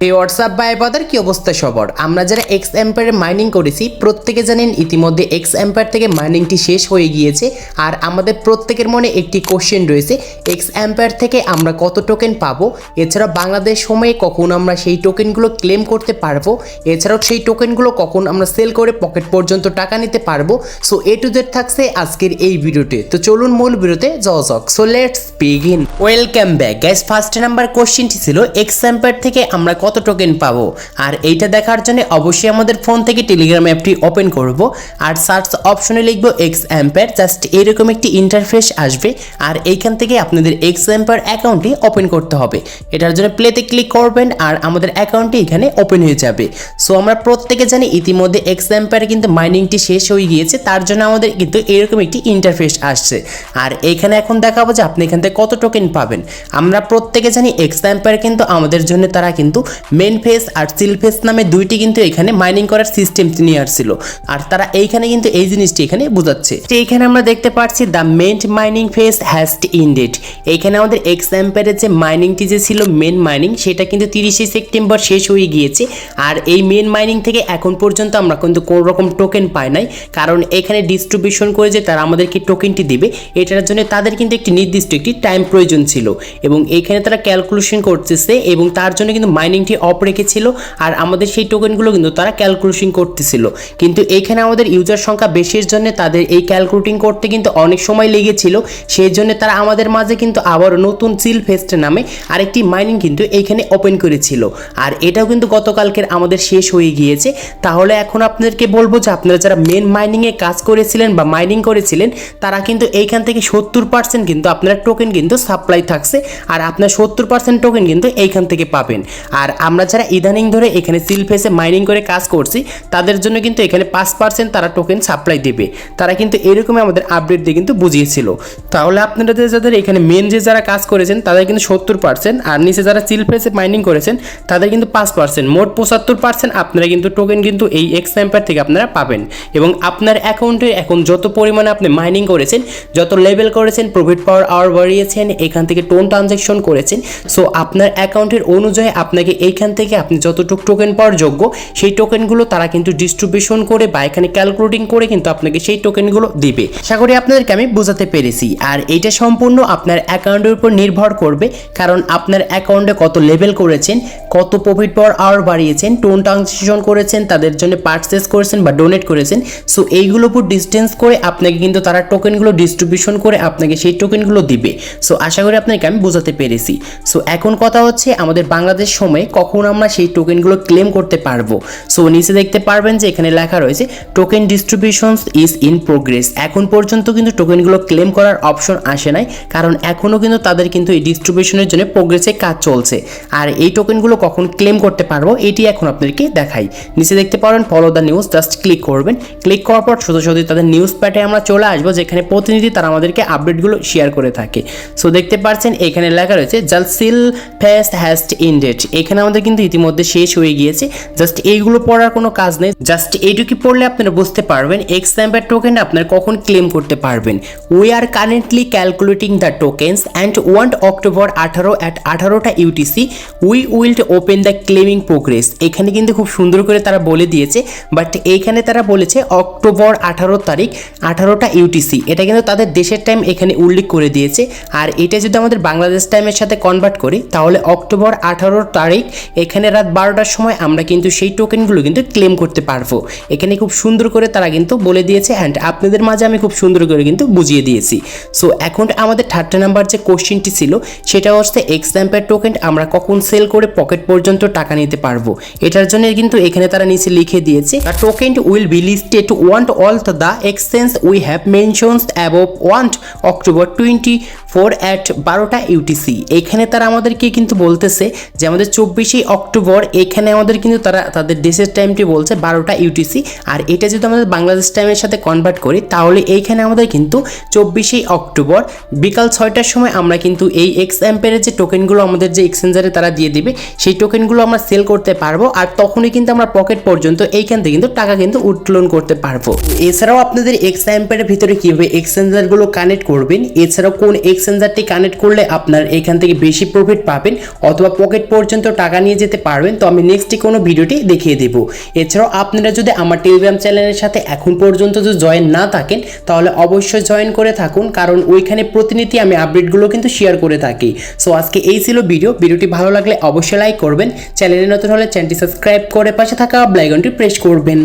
WhatsApp ভাই বাদার কি অবস্থা সবার? আমরা যারা এক্স এম্পায়ারে মাইনিং করেছি প্রত্যেকে জানেন ইতিমধ্যে এক্স এম্পায়ার থেকে মাইনিংটি শেষ হয়ে গিয়েছে। আর আমাদের প্রত্যেকের মনে একটি কোশ্চেন রয়েছে, এক্স এম্পায়ার থেকে আমরা কত টোকেন পাবো, এছাড়া বাংলাদেশ সময়ে কখন আমরা সেই টোকেনগুলো ক্লেম করতে পারবো, এছাড়াও সেই টোকেনগুলো কখন আমরা সেল করে পকেট পর্যন্ত টাকা নিতে পারবো। সো এ টু জেড থাকছে আজকের এই ভিডিওতে। তো চলুন মূল ভিডিওতে যাওয়া যাক। So let's begin. Welcome back guys. First number কোশ্চেনটি ছিল এক্স এম্পায়ার থেকে আমরা কত টোকেন পাবো। আর এইটা দেখার জন্য অবশ্যই আমাদের ফোন থেকে টেলিগ্রাম অ্যাপটি ওপেন করব আর সার্চ অপশনে লিখব এক্স এম্পায়ার। জাস্ট এরকম একটি ইন্টারফেস আসবে আর এইখান থেকে আপনাদের এক্স এম্পায়ার অ্যাকাউন্টটি ওপেন করতে হবে। এটার জন্য প্লেতে ক্লিক করবেন আর আমাদের অ্যাকাউন্টটি এখানে ওপেন হয়ে যাবে। সো আমরা প্রত্যেকে জানি ইতিমধ্যে এক্স এম্পায়ারে কিন্তু মাইনিংটি শেষ হয়ে গিয়েছে, তার জন্য আমাদের কিন্তু এরকম একটি ইন্টারফেস আসছে। আর এইখানে এখন দেখাবো যে আপনি এখান থেকে কত টোকেন পাবেন। আমরা প্রত্যেকে জানি এক্স এম্পায়ার কিন্তু আমাদের জন্য তারা কিন্তু মেন ফেস আর সিল ফেস নামে দুইটি কিন্তু এখানে মাইনিং করার সিস্টেম নিয়ে আসছিল। আর তারা এইখানে কিন্তু এই জিনিসটি এখানে বোঝাচ্ছে। এইখানে আমরা দেখতে পাচ্ছি the main mining face has ended. এইখানে আমাদের এক্স এম্পায়ারের যে মাইনিংটি যে ছিল মেন মাইনিং, সেটা কিন্তু 30শে সেপ্টেম্বর শেষ হয়ে গিয়েছে। আর এই মেন মাইনিং থেকে এখন পর্যন্ত আমরা কিন্তু কোনো রকম টোকেন পাই নাই, কারণ এখানে ডিস্ট্রিবিউশন করে যে তারা আমাদেরকে টোকেনটি দিবে এটার জন্য তাদের কিন্তু একটি নির্দিষ্ট একটি টাইম প্রয়োজন ছিল এবং এইখানে তারা ক্যালকুলেশন করতেছে এবং তার জন্য কিন্তু মাইনিংটি অফ রেখেছিল আর আমাদের সেই টোকেনগুলো কিন্তু তারা ক্যালকুলেশন করতেছিল। কিন্তু এইখানে আমাদের ইউজার সংখ্যা বেশির জন্য তাদের এই ক্যালকুলেটিং করতে কিন্তু অনেক সময় লেগেছিল, সেই জন্য তারা আমাদের মাঝে কিন্তু আবার নতুন সিল ফেস্ট নামে আরেকটি মাইনিং কিন্তু এইখানে ওপেন করেছিল। আর এটাও কিন্তু গতকালকের আমাদের শেষ হয়ে গিয়েছে। তাহলে এখন আপনাদেরকে বলবো যে আপনারা যারা মেন মাইনিংয়ে কাজ করেছিলেন বা মাইনিং করেছিলেন তারা কিন্তু এইখান থেকে 70% কিন্তু আপনার টোকেন কিন্তু সাপ্লাই থাকছে আর আপনার 70% টোকেন কিন্তু এইখান থেকে পাবেন। আর আমরা যারা ইদানিং ধরে এখানে সিল ফেসে মাইনিং করে কাজ করছি তাদের জন্য কিন্তু এখানে 5% তারা টোকেন সাপ্লাই দেবে। তারা কিন্তু এরকমই আমাদের আপডেট দিয়ে কিন্তু বুঝিয়েছিল। তাহলে আপনারা যাদের এখানে মেন যে যারা কাজ করেছেন তাদের কিন্তু 70% আর নিচে যারা সিল ফেসে মাইনিং করেছেন তাদের কিন্তু 5%, মোট 75% আপনারা কিন্তু টোকেন কিন্তু এই এক্স এম্পায়ার থেকে আপনারা পাবেন। এবং আপনার অ্যাকাউন্টে এখন যত পরিমাণে আপনি মাইনিং করেছেন, যত লেভেল করেছেন, প্রফিট পাওয়ার আওয়ার বাড়িয়েছেন, এখান থেকে টোন ট্রানজ্যাকশন করেছেন, সো আপনার অ্যাকাউন্টের অনুযায়ী আপনাকে এইখান থেকে আপনি যতটুকু টোকেন পাওয়ার যোগ্য সেই টোকেনগুলো তারা কিন্তু ডিস্ট্রিবিউশন করে বা এখানে ক্যালকুলেটিং করে কিন্তু আপনাকে সেই টোকেনগুলো দিবে। আশা করি আপনাদেরকে আমি বোঝাতে পেরেছি। আর এইটা সম্পূর্ণ আপনার অ্যাকাউন্টের উপর নির্ভর করবে, কারণ আপনার অ্যাকাউন্টে কত লেভেল করেছেন, কত প্রফিট পাওয়ার আওয়ার বাড়িয়েছেন, টোন ট্রানজ্যাকশন করেছেন, তাদের জন্য পারচেস করেছেন বা ডোনেট করেছেন, সো এইগুলোর উপর ডিস্টেন্স করে আপনাকে কিন্তু তারা টোকেনগুলো ডিস্ট্রিবিউশন করে আপনাকে সেই টোকেনগুলো দিবে। সো আশা করি আপনাকে আমি বোঝাতে পেরেছি। সো এখন কথা হচ্ছে আমাদের বাংলাদেশ সময়ে কখন আমরা সেই টোকেনগুলো ক্লেম করতে পারবো। সো নিচে দেখতে পারবেন যে এখানে লেখা রয়েছে token distributions is in progress. এখন পর্যন্ত কিন্তু টোকেনগুলো ক্লেম করার অপশন আসে নাই, কারণ এখনও কিন্তু তাদের কিন্তু এই ডিস্ট্রিবিউশনের জন্য প্রোগ্রেসে কাজ চলছে। আর এই টোকেনগুলো কখন ক্লেম করতে পারবো এটি এখন আপনাদেরকে দেখাই। নিচে দেখতে পারেন follow the news, just click করবেন। ক্লিক করার পর সোজাসুজি তাদের নিউজ প্যাটে আমরা চলে আসবো, যেখানে প্রতিনিধি তারা আমাদেরকে আপডেটগুলো শেয়ার করে থাকে। সো দেখতে পাচ্ছেন এখানে লেখা রয়েছে just seal fest has ended. এখানে আমাদের কিন্তু ইতিমধ্যে শেষ হয়ে গিয়েছে। জাস্ট এইগুলো পড়ার কোনো কাজ নেই, জাস্ট এইটুকু পড়লে আপনারা বুঝতে পারবেন এক্স এম্পায়ার টোকেন আপনারা কখন ক্লেম করতে পারবেন। We are currently calculating the tokens and 1 October 18 at 18টা UTC we will open the claiming progress. এখানে কিন্তু খুব সুন্দর করে তারা বলে দিয়েছে, বাট এইখানে তারা বলেছে অক্টোবর 18 তারিখ 18টা UTC। এটা কিন্তু তাদের দেশের টাইম এখানে উল্লেখ করে দিয়েছে। আর এটা যদি আমাদের বাংলাদেশ টাইমের সাথে কনভার্ট করি তাহলে অক্টোবর 18 তারিখ এখানে রাত 12টার সময় আমরা কিন্তু সেই টোকেনগুলো কিন্তু ক্লেম করতে পারবো। এখানে খুব সুন্দর করে তারা কিন্তু বলে দিয়েছে অ্যান্ড আপনাদের মাঝে আমি খুব সুন্দর করে কিন্তু বুঝিয়ে দিয়েছি। সো এখন আমাদের 3rd নাম্বার যে কোশ্চেনটি ছিল সেটা হচ্ছে এক্স এম্পায়ার টোকেন আমরা কখন সেল করে পকেট পর্যন্ত টাকা নিতে পারবো। এটার জন্য কিন্তু এখানে তারা নিচে লিখে দিয়েছে the token will be listed two want all the exchange we have mentioned above 1 October 24 at 12টা UTC। এখানে তারা আমাদেরকে কিন্তু বলতেছে যে আমাদের 24শে অক্টোবর এখানে আমাদের কিন্তু তারা তাদের দেশের টাইমটি বলছে 12টা UTC। আর এটা যদি আমাদের বাংলাদেশ টাইমের সাথে কনভার্ট করি তাহলে এইখানে আমাদের কিন্তু 24শে অক্টোবর বিকাল 6টার সময় আমরা কিন্তু এই এক্স এম্পায়ারের যে টোকেনগুলো আমাদের যে এক্সচেঞ্জারে তারা দিয়ে দিবে সেই টোকেনগুলো আমরা সেল করতে পারবো। আর তখনই কিন্তু আমরা পকেট পর্যন্ত এইখান থেকে কিন্তু টাকা কিন্তু উত্তোলন করতে পারবো। এছাড়াও আপনাদের এক্স এম্পায়ারের ভিতরে কিভাবে এক্সচেঞ্জারগুলো কানেক্ট করবেন, এছাড়াও কোন এক্সচেঞ্জারটি কানেক্ট করলে আপনার এখান থেকে বেশি প্রফিট পাবেন অথবা পকেট পর্যন্ত টাকা টাকা নিয়ে যেতে পারবেন। তো আমি নেক্সটে কোনো ভিডিওটি দেখিয়ে দেবো। এছাড়াও আপনারা যদি আমার টেলিগ্রাম চ্যানেলের সাথে এখন পর্যন্ত যদি জয়েন না থাকেন তাহলে অবশ্যই জয়েন করে থাকুন, কারণ ওইখানে প্রতিনিধি আমি আপডেটগুলো কিন্তু শেয়ার করে থাকি। সো আজকে এই ছিল ভিডিওটি ভালো লাগলে অবশ্যই লাইক করবেন, চ্যানেলে নতুন হলে চ্যানেলটি সাবস্ক্রাইব করে পাশে থাকা বেল আইকনটি প্রেস করবেন।